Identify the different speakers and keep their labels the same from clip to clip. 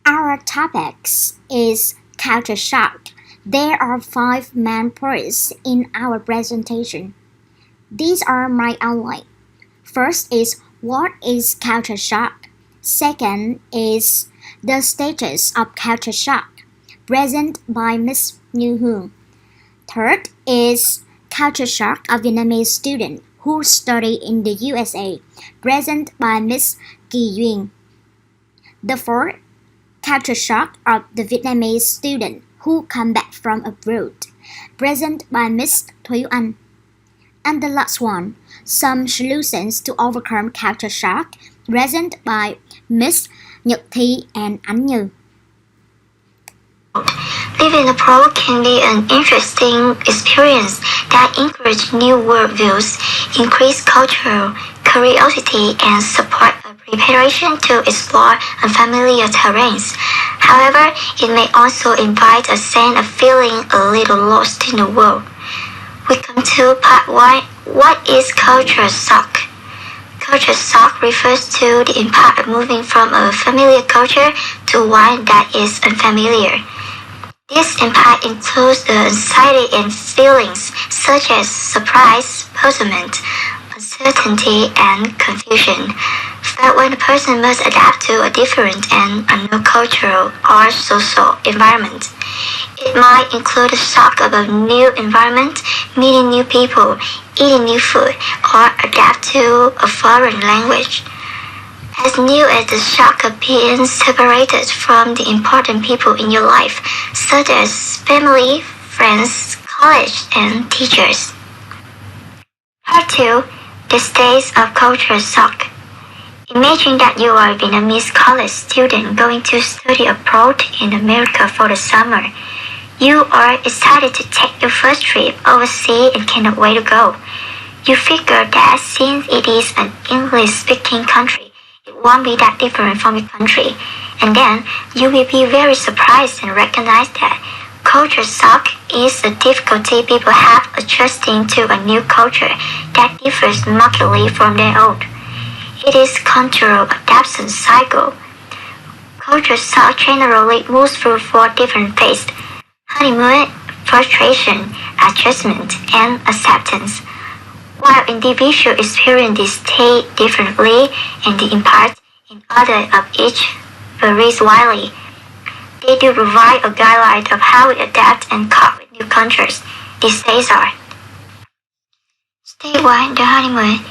Speaker 1: Our topics is culture shock. There are five main points in our presentation. These are my outline. First is what is culture shock? Second is the status of culture shock, present by Ms. Như Hương. Third is culture shock of Vietnamese student who study in the USA, present by Ms. Kỳ Duyên. The fourth, culture shock of the Vietnamese student who come back from abroad, present by Ms. Thúy Anh. And the last one, some solutions to overcome culture shock, present by Ms. Nhật Thi and Ánh Như.
Speaker 2: Living abroad can be an interesting experience that encourages new worldviews, increase cultural curiosity, and support a preparation to explore unfamiliar terrains. However, it may also invite a sense of feeling a little lost in the world. We come to part 1. What is culture shock? Culture shock refers to the impact of moving from a familiar culture to one that is unfamiliar. This impact includes the anxiety and feelings such as surprise, puzzlement, uncertainty, and confusion felt when a person must adapt to a different and unknown cultural or social environment. It might include a shock of a new environment, meeting new people, eating new food, or adapt to a foreign language. As new as the shock of being separated from the important people in your life, such as family, friends, college, and teachers. Part 2. The stage of culture shock. Imagine that you are a Vietnamese college student going to study abroad in America for the summer. You are excited to take your first trip overseas and cannot wait to go. You figure that since it is an English-speaking country, it won't be that different from your country. And then you will be very surprised and recognize that Culture shock is the difficulty people have adjusting to a new culture that differs markedly from their own. It is cultural adaptation cycle. Culture shock generally moves through four different phases: honeymoon, frustration, adjustment, and acceptance. While individual experiences state differently and the impact in other of each varies widely, they do provide a guideline of how we adapt and cope with new cultures. These days are: Stage 1, the honeymoon.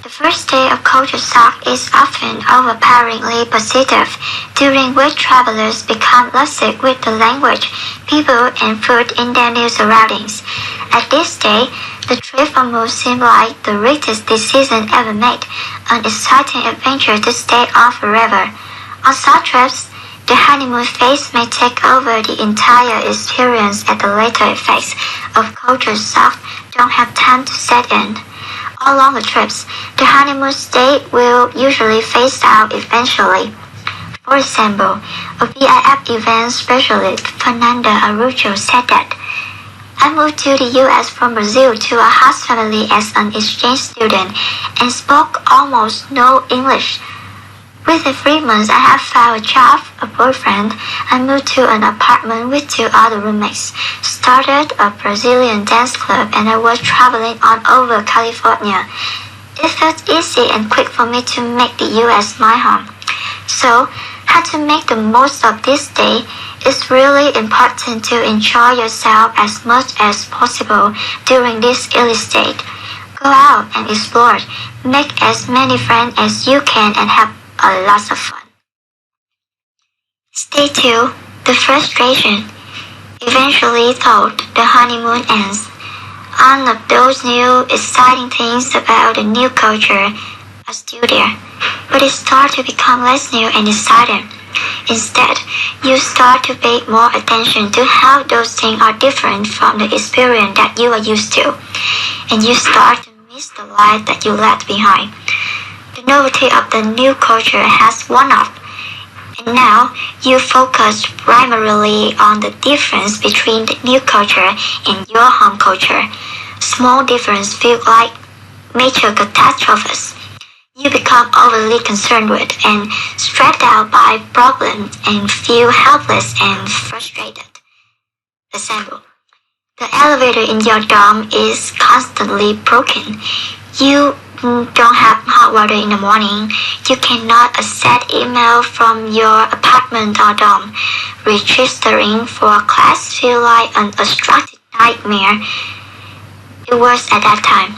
Speaker 2: The first day of culture shock is often overpoweringly positive, during which travelers become lussic with the language, people, and food in their new surroundings. At this stage, the trip almost seems like the greatest decision ever made, an exciting adventure to stay on forever. On such trips, the honeymoon phase may take over the entire experience as the later effects of culture shock don't have time to set in. On longer trips, the honeymoon state will usually phase out eventually. For example, a VIF event specialist, Fernanda Arujo, said that, "I moved to the US from Brazil to a host family as an exchange student and spoke almost no English. Within 3 months, I have found a job, a boyfriend. I moved to an apartment with 2 other roommates, started a Brazilian dance club, and I was traveling all over California. It felt easy and quick for me to make the US my home." So, how to make the most of this day? It's really important to enjoy yourself as much as possible during this early stage. Go out and explore, make as many friends as you can, and have a lot of fun. Stage 2, the frustration. Eventually, though, the honeymoon ends. All of those new, exciting things about the new culture are still there, but it starts to become less new and exciting. Instead, you start to pay more attention to how those things are different from the experience that you are used to, and you start to miss the life that you left behind. The novelty of the new culture has worn off, and now you focus primarily on the difference between the new culture and your home culture. Small differences feel like major catastrophes. You become overly concerned with and stressed out by problems and feel helpless and frustrated. Example: the elevator in your dorm is constantly broken. You don't have hot water in the morning. You cannot access email from your apartment or dorm. Registering for a class feels like an abstract nightmare. It was at that time.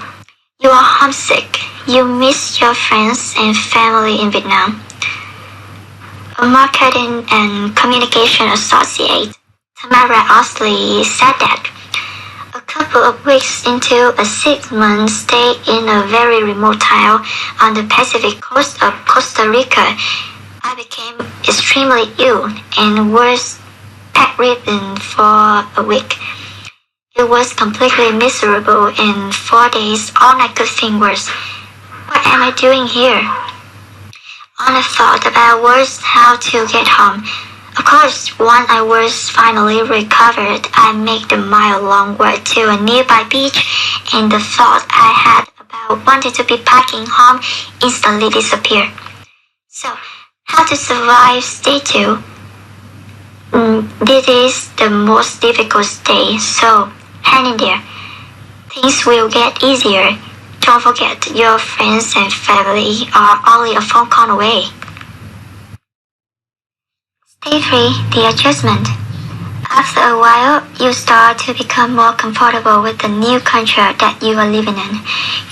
Speaker 2: You are homesick. You miss your friends and family in Vietnam. A marketing and communication associate, Tamara Osley, said that a couple of weeks into a 6-month stay in a very remote town on the Pacific coast of Costa Rica, I became extremely ill and was bedridden for a week. It was completely miserable in 4 days. All I could think was, what am I doing here? All I thought about was how to get home. Of course, when I was finally recovered, I made the mile-long walk to a nearby beach, and the thought I had about wanting to be packing home instantly disappeared. So, how to survive stage 2? This is the most difficult stage, so hang in there. Things will get easier. Don't forget, your friends and family are only a phone call away. Stage 3, the adjustment. After a while, you start to become more comfortable with the new culture that you are living in.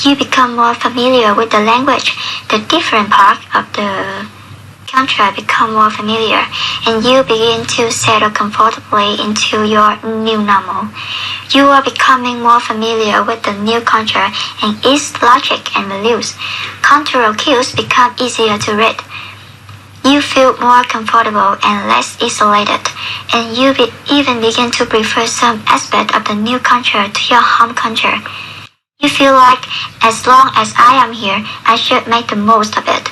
Speaker 2: You become more familiar with the language. The different parts of the culture become more familiar, and you begin to settle comfortably into your new normal. You are becoming more familiar with the new culture and its logic and values. Cultural cues become easier to read. You feel more comfortable and less isolated, and you even begin to prefer some aspect of the new culture to your home culture. You feel like, as long as I am here, I should make the most of it.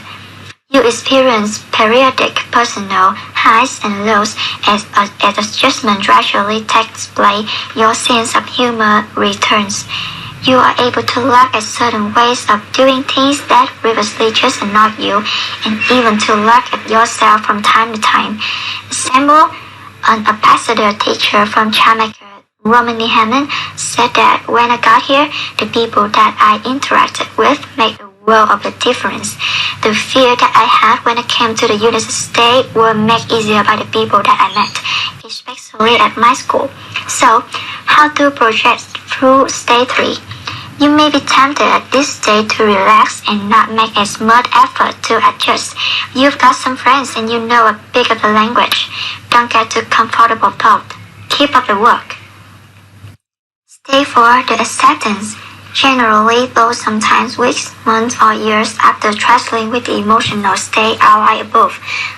Speaker 2: You experience periodic personal highs and lows as adjustment gradually takes place, your sense of humor returns. You are able to laugh at certain ways of doing things that previously just annoyed you, and even to laugh at yourself from time to time. Example, an ambassador teacher from Jamaica, Romany Hammond, said that when I got here, the people that I interacted with made a world of a difference. The fear that I had when I came to the United States were made easier by the people that I met, especially at my school. So, how to project through stage 3? You may be tempted at this stage to relax and not make as much effort to adjust. You've got some friends and you know a bit of the language. Don't get too comfortable though. Keep up the work. Stage 4, the acceptance. Generally, though sometimes weeks, months, or years after wrestling with the emotional state outlined above,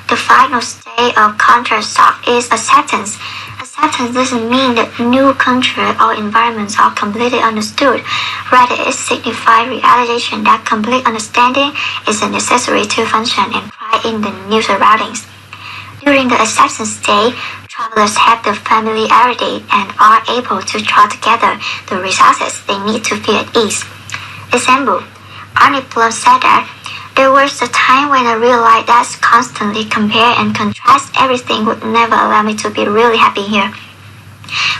Speaker 2: the final stage of culture shock is acceptance. Acceptance doesn't mean that new culture or environments are completely understood. Rather, it signifies realization that complete understanding is necessary to function and thrive in the new surroundings. During the acceptance stage, travelers have the familiarity and are able to draw together the resources they need to feel at ease. Example, Arnie Plum said that there was a time when I realized that constantly compare and contrast everything would never allow me to be really happy here.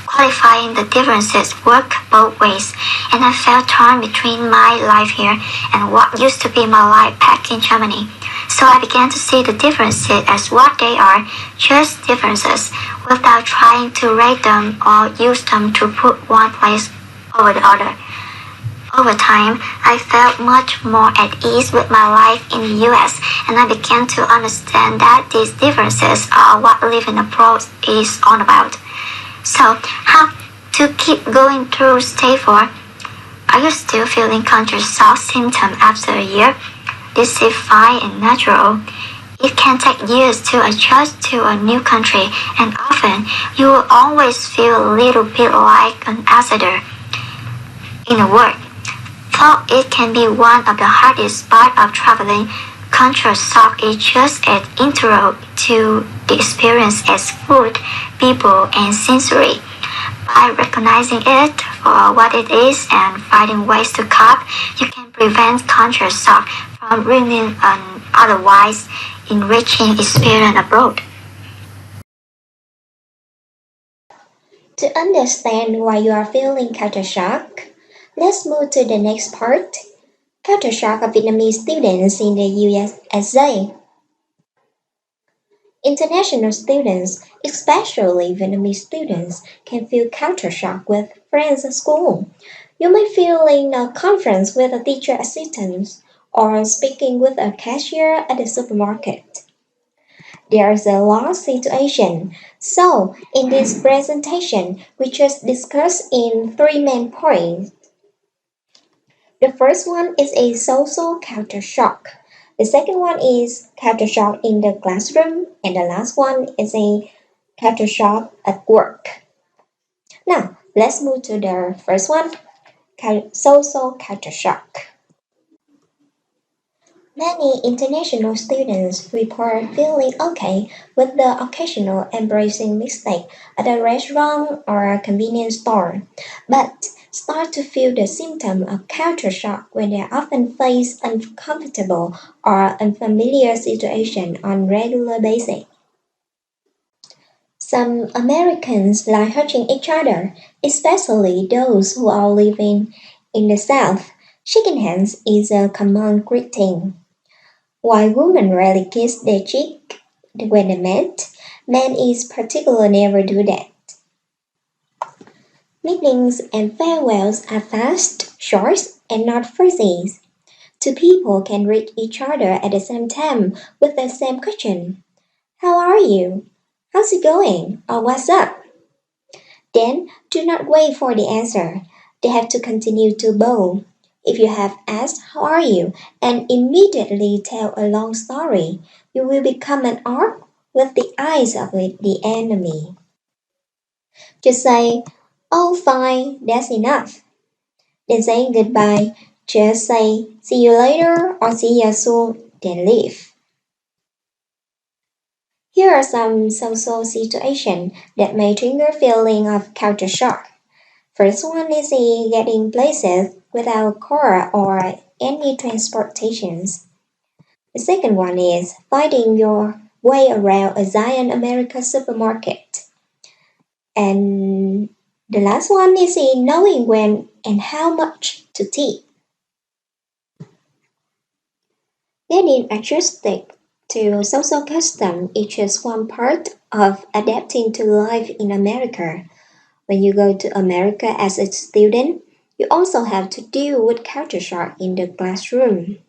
Speaker 2: Qualifying the differences work both ways, and I felt torn between my life here and what used to be my life back in Germany. So I began to see the differences as what they are, just differences, without trying to rate them or use them to put one place over the other. Over time, I felt much more at ease with my life in the US, and I began to understand that these differences are what living abroad is all about. So, how to keep going through stage 4? Are you still feeling culture shock symptoms after a year? This is fine and natural. It can take years to adjust to a new country, and often you will always feel a little bit like an outsider in a word. Though it can be one of the hardest parts of traveling, culture shock is just an intro to the experience as food, people, and sensory. By recognizing it for what it is and finding ways to cope, you can prevent culture shock from ruining an otherwise enriching experience abroad.
Speaker 3: To understand why you are feeling culture shock, let's move to the next part. Culture shock of Vietnamese students in the USA. International students, especially Vietnamese students, can feel culture shock with friends at school. You may feel in a conference with a teacher assistant or speaking with a cashier at the supermarket. There's a lost situation. So, in this presentation, we just discuss in three main points. The first one is a social culture shock. The second one is culture shock in the classroom, and the last one is a culture shock at work. Now, let's move to the first one, social culture shock. Many international students report feeling okay with the occasional embarrassing mistake at a restaurant or a convenience store, but start to feel the symptom of culture shock when they often face uncomfortable or unfamiliar situations on regular basis. Some Americans like hurting each other, especially those who are living in the South. Shaking hands is a common greeting. While women rarely kiss their cheek when they meet, men in particular never do that. Meetings and farewells are fast, short, and not fuzzy. Two people can reach each other at the same time with the same question. How are you? How's it going? Or what's up? Then do not wait for the answer. They have to continue to bow. If you have asked how are you and immediately tell a long story, you will become an orc with the eyes of the enemy. Just say, oh fine, that's enough. Then saying goodbye, just say see you later or see you soon, then leave. Here are some social situations that may trigger feeling of culture shock. First one is getting places without car or any transportations. The second one is finding your way around a giant American supermarket. And the last one is knowing when and how much to tip. Getting adjusted to social custom is just one part of adapting to life in America. When you go to America as a student, you also have to deal with culture shock in the classroom.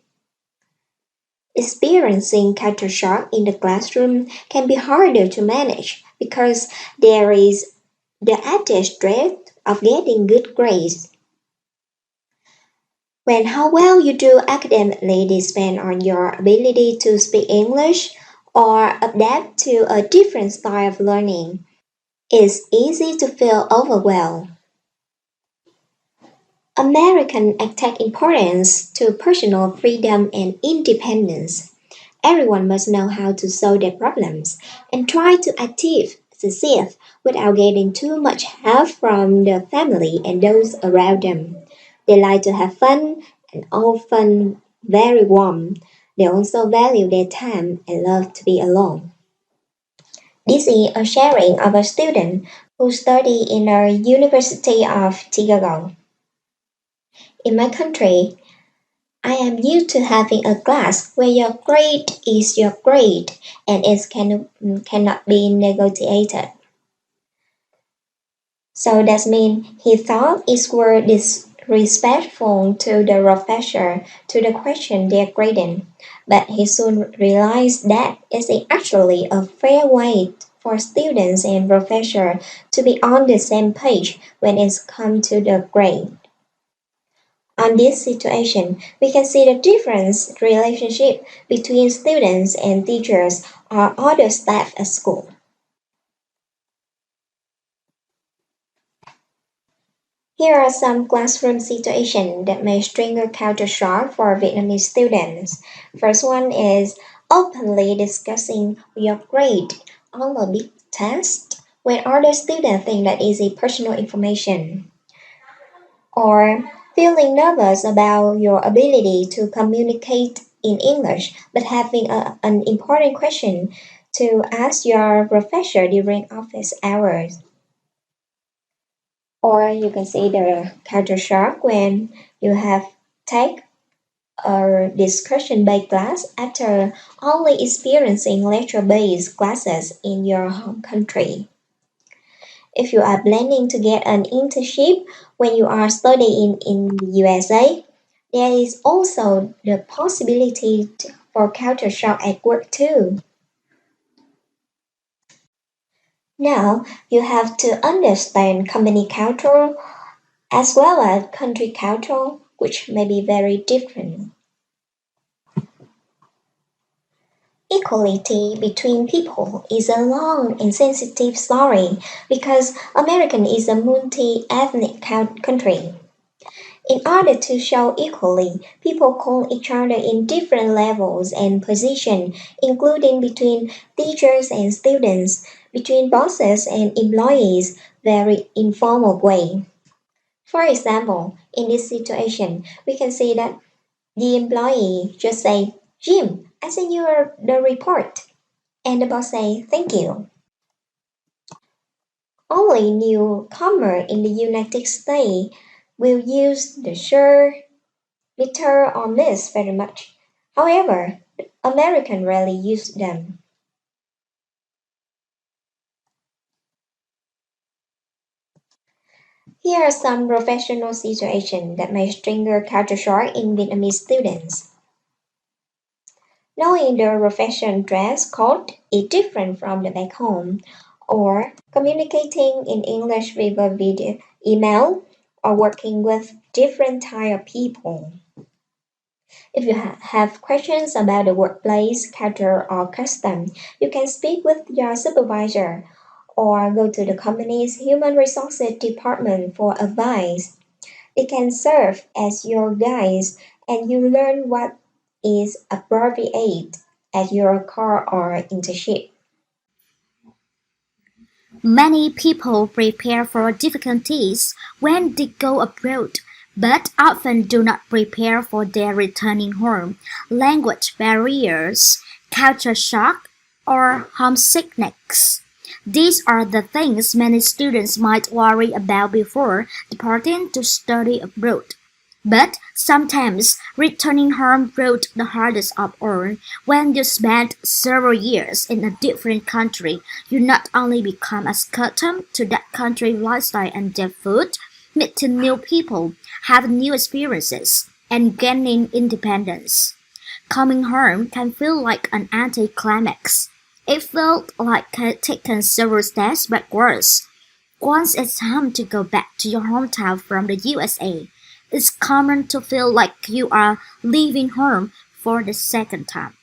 Speaker 3: Experiencing culture shock in the classroom can be harder to manage because there is the added stress of getting good grades. When how well you do academically depends on your ability to speak English or adapt to a different style of learning. It's easy to feel overwhelmed. Americans attach importance to personal freedom and independence. Everyone must know how to solve their problems and try to achieve success without getting too much help from the family and those around them. They like to have fun and often very warm. They also value their time and love to be alone. This is a sharing of a student who study in the University of Chicago. In my country, I am used to having a class where your grade is your grade and cannot be negotiated. So that means he thought it were disrespectful to the professor to the question they're grading, but he soon realized that it's actually a fair way for students and professor to be on the same page when it's come to the grade. On this situation, we can see the difference relationship between students and teachers or other staff at school. Here are some classroom situations that may trigger culture shock for Vietnamese students. First one is openly discussing your grade on a big test when other students think that is a personal information. Or feeling nervous about your ability to communicate in English but having an important question to ask your professor during office hours. Or you can see the culture shock when you have take a discussion based class after only experiencing lecture based classes in your home country. If you are planning to get an internship when you are studying in the USA, there is also the possibility for culture shock at work too. Now you have to understand company culture as well as country culture, which may be very different. Equality between people is a long and sensitive story because American is a multi-ethnic country. In order to show equally, people call each other in different levels and positions, including between teachers and students, between bosses and employees, very informal way. For example, in this situation, we can see that the employee just say, Jim, I sent you the report. And the boss say, thank you. Only newcomer in the United States will use the sure, bitter, or miss very much. However, American rarely use them. Here are some professional situations that may trigger culture shock in Vietnamese students. Knowing the profession dress code is different from the back home, or communicating in English via video, email, or working with different type of people. If you have questions about the workplace, culture, or custom, you can speak with your supervisor or go to the company's human resources department for advice. They can serve as your guides and you learn what is appropriate at your car or internship.
Speaker 1: Many people prepare for difficulties when they go abroad, but often do not prepare for their returning home. Language barriers, culture shock, or homesickness. These are the things many students might worry about before departing to study abroad. But sometimes returning home proved the hardest of all. When you spend several years in a different country, you not only become accustomed to that country's lifestyle and their food, meeting new people, have new experiences, and gaining independence. Coming home can feel like an anticlimax. It felt like taking several steps backwards. Once it's time to go back to your hometown from the USA, it's common to feel like you are leaving home for the second time.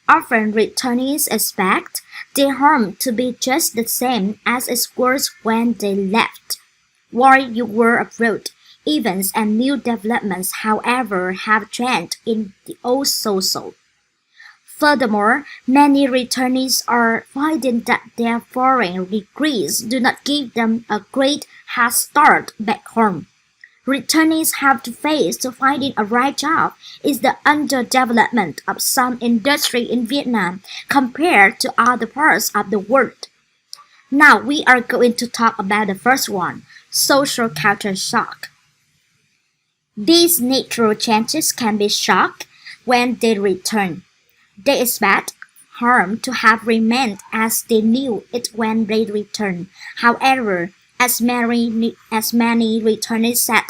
Speaker 1: Often returnees expect their home to be just the same as it was when they left. While you were abroad, events and new developments, however, have changed in the old social. Furthermore, many returnees are finding that their foreign degrees do not give them a great head start back home. Returnees have to face to finding a right job is the underdevelopment of some industry in Vietnam compared to other parts of the world. Now we are going to talk about the first one, social culture shock. These natural changes can be shocked when they return. They expect home to have remained as they knew it when they return. However, as many returnees said,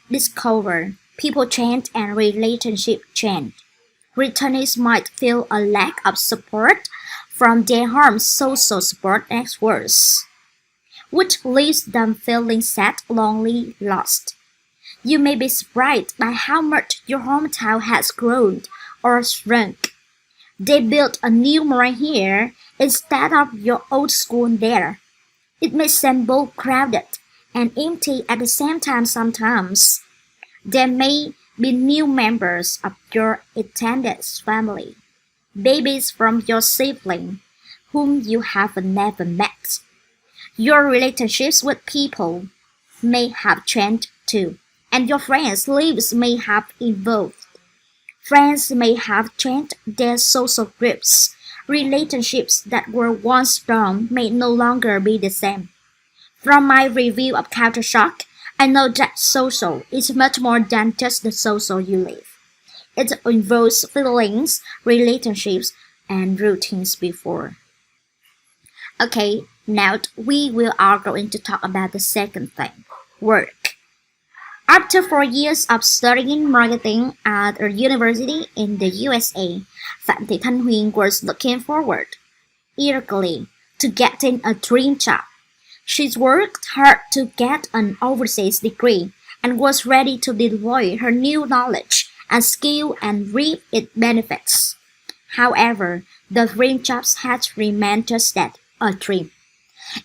Speaker 1: discover people change and relationship change. Returnees might feel a lack of support from their home social support networks, which leaves them feeling sad, lonely, lost. You may be surprised by how much your hometown has grown or shrunk. They built a new mall here instead of your old school there. It may seem both crowded and empty at the same time sometimes. There may be new members of your extended family, babies from your sibling whom you have never met. Your relationships with people may have changed too, and your friends' lives may have evolved. Friends may have changed their social groups. Relationships that were once strong may no longer be the same. From my review of culture shock, I know that social is much more than just the social you live. It involves feelings, relationships, and routines before. Okay, now we are going to talk about the second thing, work. After 4 years of studying marketing at a university in the USA, Phạm Thị Thanh Huyền was looking forward eagerly to getting a dream job. She's worked hard to get an overseas degree and was ready to deploy her new knowledge and skill and reap its benefits. However, the dream job had remained just that, a dream.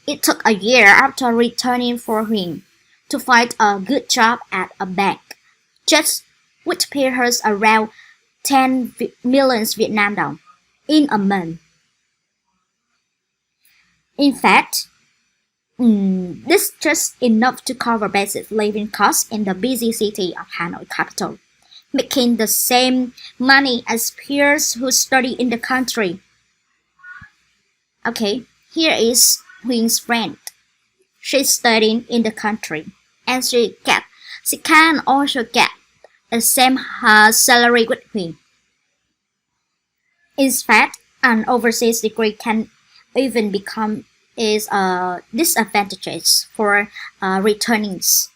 Speaker 1: It took a year after returning for him to find a good job at a bank, just which paid her around 10 million Vietnam đồng in a month. In fact, this just enough to cover basic living costs in the busy city of Hanoi capital, making the same money as peers who study in the country. Okay, here is Huyen's friend. She's studying in the country, and she can also get the same salary with Huyen. In fact, an overseas degree can even become is disadvantages for returnees.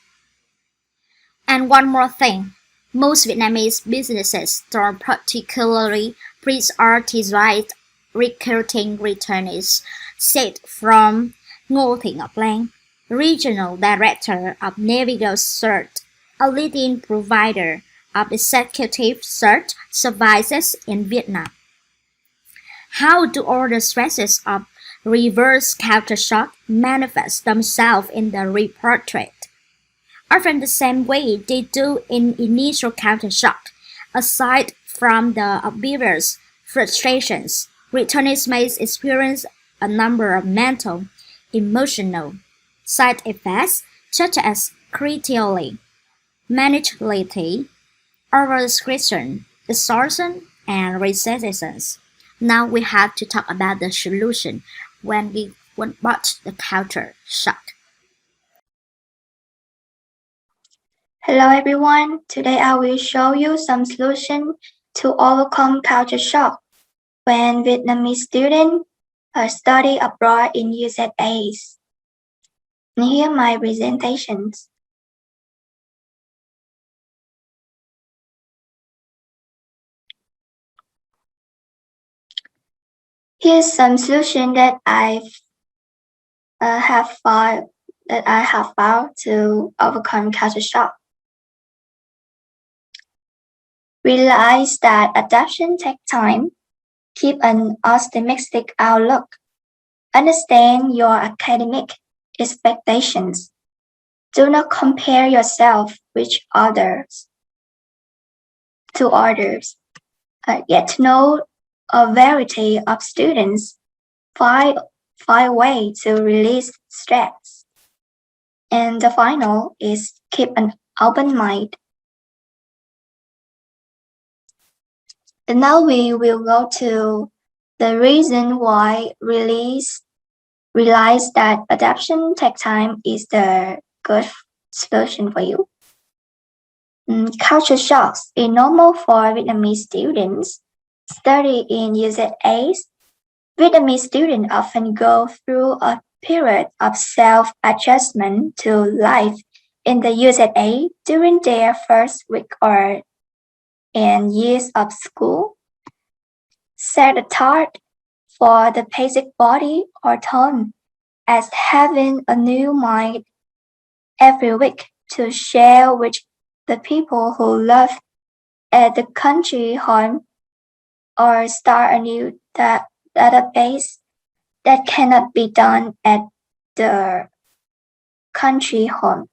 Speaker 1: And one more thing, most Vietnamese businesses don't particularly prioritize recruiting returnees, said from Ngô Thị Ngọc Lan, Regional Director of Navigo Search, a leading provider of executive search services in Vietnam. How do all the stresses of reverse culture shock manifest themselves in the reportrait? Often the same way they do in initial culture shock. Aside from the obvious frustrations, returnees may experience a number of mental, emotional. Side effects such as criticality, managility, overscription, distortion, and resistance. Now we have to talk about the solution when we watch the culture shock.
Speaker 2: Hello everyone, today I will show you some solution to overcome culture shock when Vietnamese students study abroad in USAs. And here are my presentations. Here's some solution that have found to overcome culture shock. Realize that adaptation takes time. Keep an optimistic outlook. Understand your academic expectations. Do not compare yourself with others to others. Get to know a variety of students. Find way to release stress. And the final is keep an open mind. And now we will go to the reason why realize that adaptation takes time is the good solution for you. Culture shocks is normal for Vietnamese students. Study in USAs, Vietnamese students often go through a period of self-adjustment to life in the USA during their first week or and years of school. Set a target for the basic body or tone as having a new mind every week to share with the people who love at the country home or start a new database that cannot be done at the country home.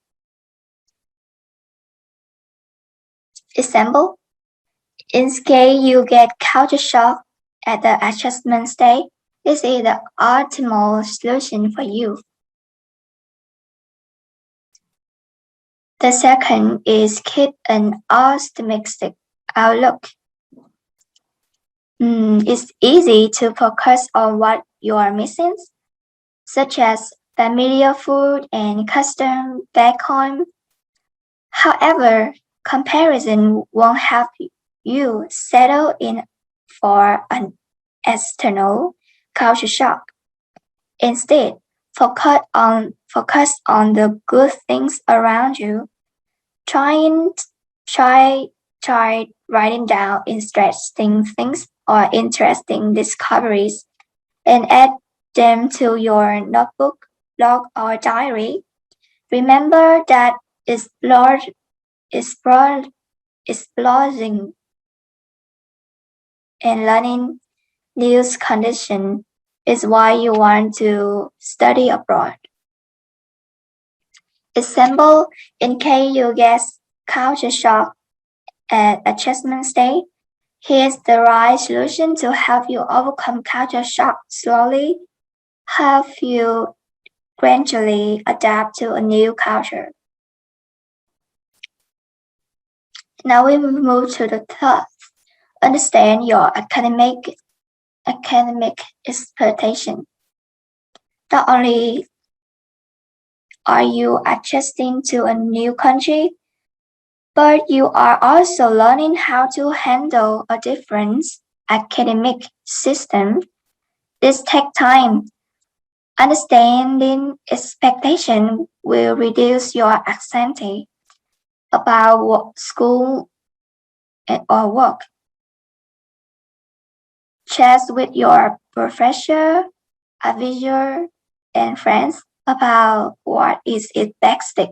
Speaker 2: Example, in case you get culture shock at the adjustment stage, this is the optimal solution for you. The second is keep an optimistic outlook. It's easy to focus on what you are missing, such as familiar food and custom back home. However, comparison won't help you settle in for an external culture shock. Instead, focus on the good things around you. Try try writing down interesting things or interesting discoveries and add them to your notebook, log, or diary. Remember that exploring and learning new conditions is why you want to study abroad. Example, in case you get culture shock at adjustment stage, here's the right solution to help you overcome culture shock slowly, help you gradually adapt to a new culture. Now we will move to the third. Understand your academic expectation. Not only are you adjusting to a new country, but you are also learning how to handle a different academic system. This takes time. Understanding expectation will reduce your anxiety about school or work. Chat with your professor, advisor, and friends about what is expected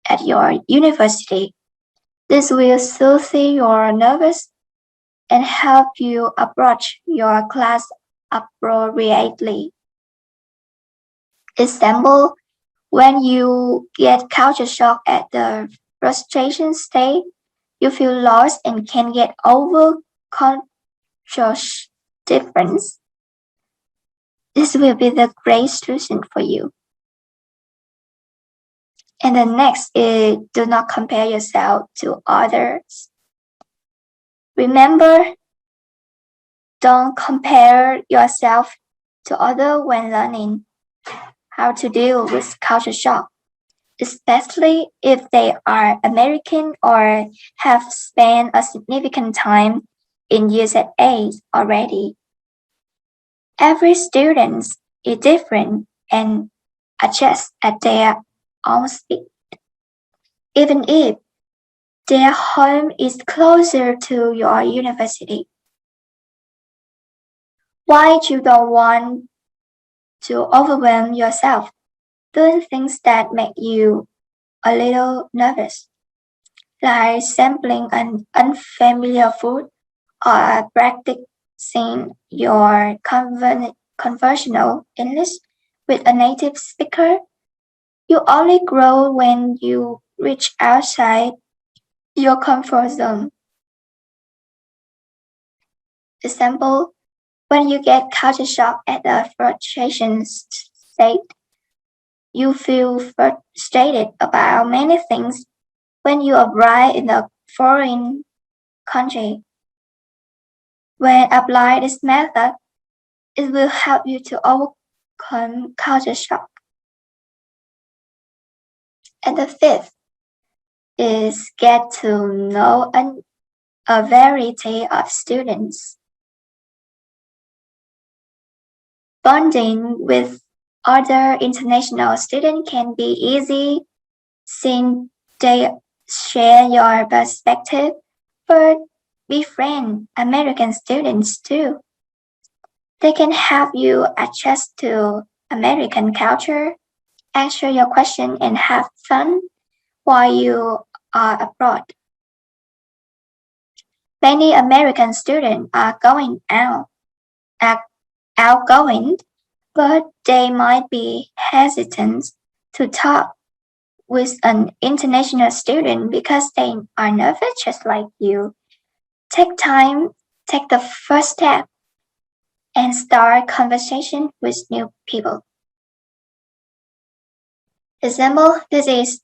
Speaker 2: at your university. This will soothe your nerves and help you approach your class appropriately. Example, when you get culture shock at the frustration stage, you feel lost and can get over conscious difference. This will be the great solution for you. And the next is do not compare yourself to others. Remember, don't compare yourself to others when learning how to deal with culture shock, especially if they are American or have spent a significant time in USA already. Every student is different and adjusts at their own speed. Even if their home is closer to your university. Why you don't want to overwhelm yourself doing things that make you a little nervous, like sampling an unfamiliar food or practicing your conversational English with a native speaker. You only grow when you reach outside your comfort zone. Example, when you get culture shock at a frustration state, you feel frustrated about many things when you arrive in a foreign country. When apply this method, it will help you to overcome culture shock. And the fifth is get to know a variety of students. Bonding with other international students can be easy since they share your perspective, but befriend American students too. They can help you adjust to American culture, answer your question, and have fun while you are abroad. Many American students are outgoing, but they might be hesitant to talk with an international student because they are nervous just like you. Take time, take the first step, and start conversation with new people. Example, this is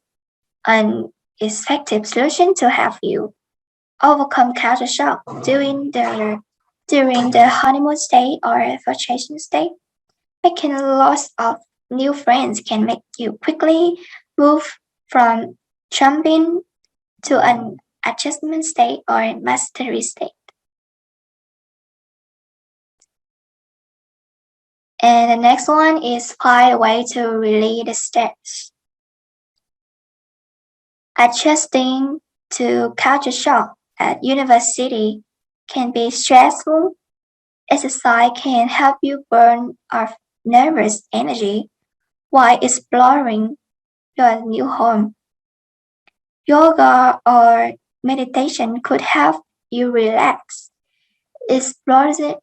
Speaker 2: an effective solution to help you overcome culture shock during the honeymoon stage or vacation stage. Making lots of new friends can make you quickly move from jumping to an adjustment state or mastery state. And the next one is find a way to relieve the stress. Adjusting to culture shock at university can be stressful. Exercise can help you burn off nervous energy while exploring your new home. Yoga or meditation could help you relax. Exploring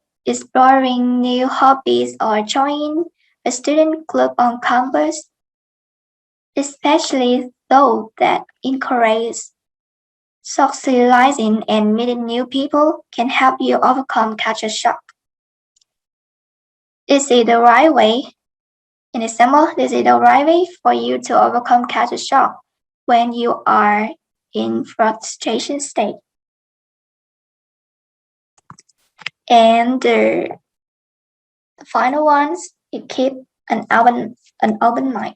Speaker 2: new hobbies or joining a student club on campus, especially those that encourage socializing and meeting new people, can help you overcome culture shock. Is it the right way? In example, this is the right way for you to overcome culture shock when you are in frustration state. And the final ones, you keep an open mind.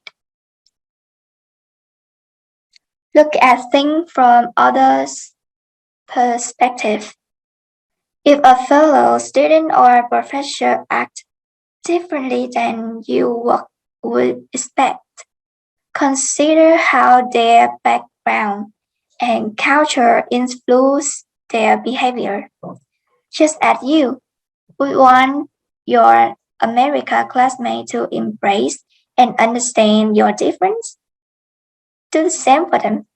Speaker 2: Look at things from others' perspective. If a fellow student or professor acts differently than you would expect, consider how their background and culture influence their behavior. Just as you would want your America classmate to embrace and understand your difference, do the same for them.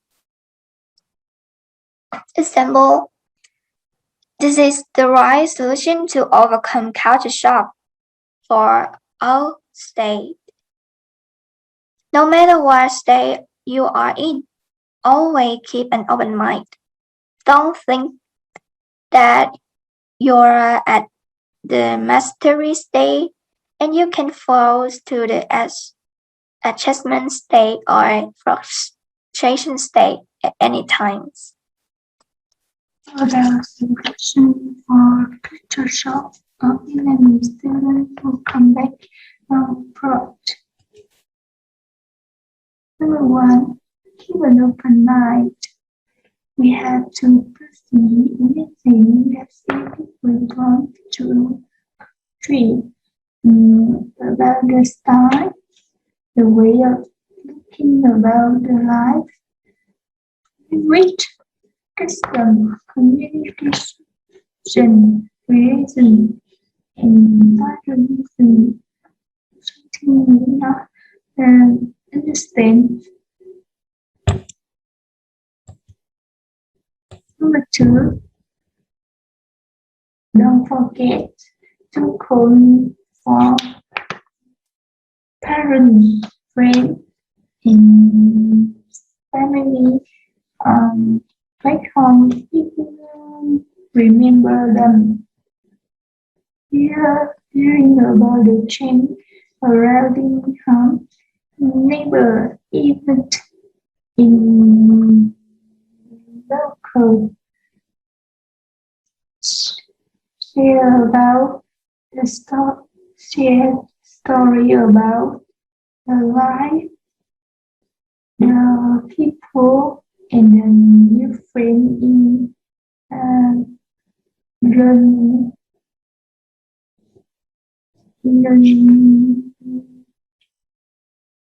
Speaker 2: Example, this is the right solution to overcome culture shock for all states. No matter what state you are in, always keep an open mind. Don't think that you're at the mastery state and you can fall to the adjustment state or frustration state at any time.
Speaker 4: The suggestion for culture shock of enemy students who come back from abroad. Number 1, keep an open mind. We have to perceive anything that people want to treat about the style, the way of thinking about the life, language, custom, communication, religion, environment, something we not understand. Number 2, don't forget to call for parents, friends, and family back home if you remember them. Hearing about the change around home, neighbor, even in local, share about the share story about the life, the people, and the new friend in journey.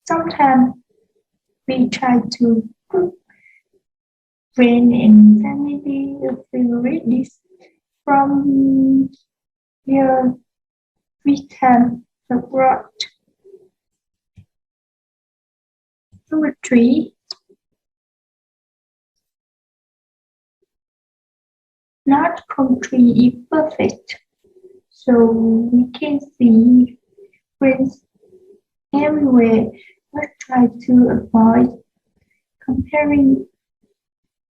Speaker 4: Sometimes we try to put friend and family favorite this from your free time abroad. Number 3, not country is perfect, so we can see friends everywhere, but try to avoid comparing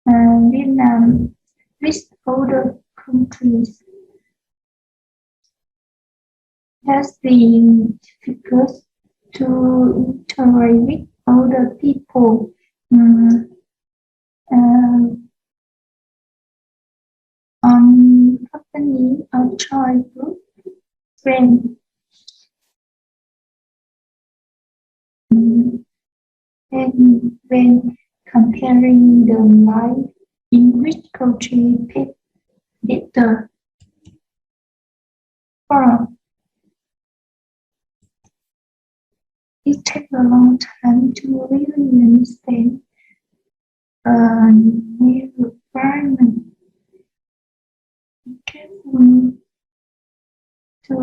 Speaker 4: Vietnam with other countries. That's been difficult to interact with other people. On company or childhood friend. And when comparing the life in which country better. 4, it takes a long time to really understand a new environment. Be careful to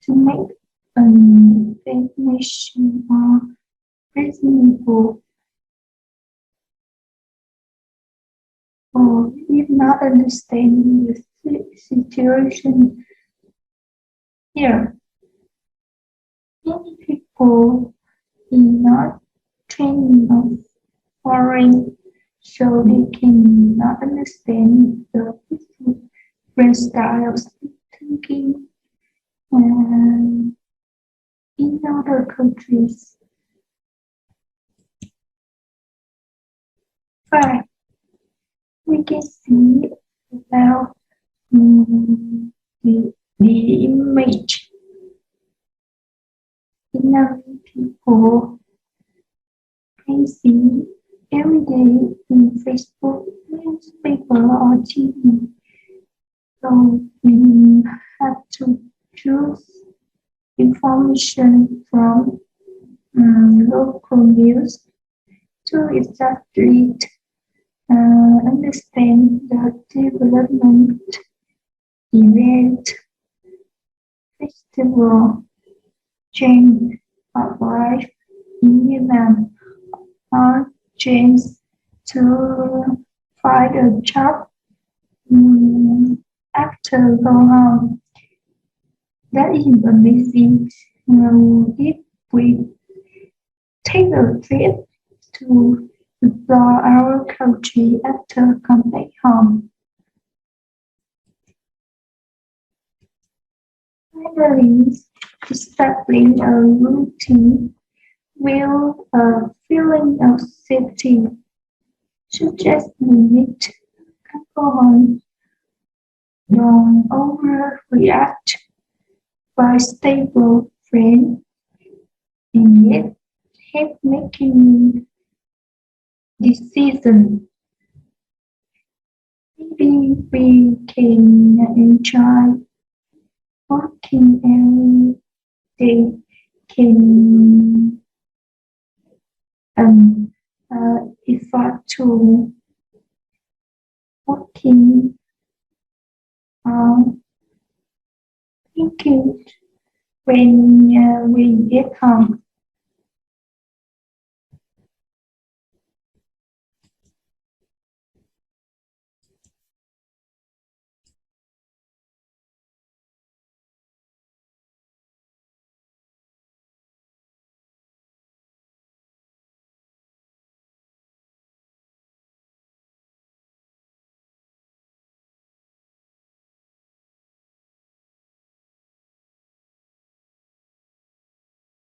Speaker 4: make an explanation or reasonable, or if not understanding the situation here. Many people is not trained of foreign, so they cannot understand the different styles of thinking in other countries. 5, we can see about the image. Ordinary people can see every day in Facebook, newspaper, or TV. So we have to choose information from local news to exactly understand the development, event, festival, change of life in Vietnam, or change to find a job after go home. That is amazing. If we take a trip to explore our country after come back home. Finally, establishing a routine with a feeling of safety, such as limit alcohol, don't overreact by stable friend, and yet help making decisions. Maybe we can enjoy walking every day, can um, effort to working on thinking when we get home.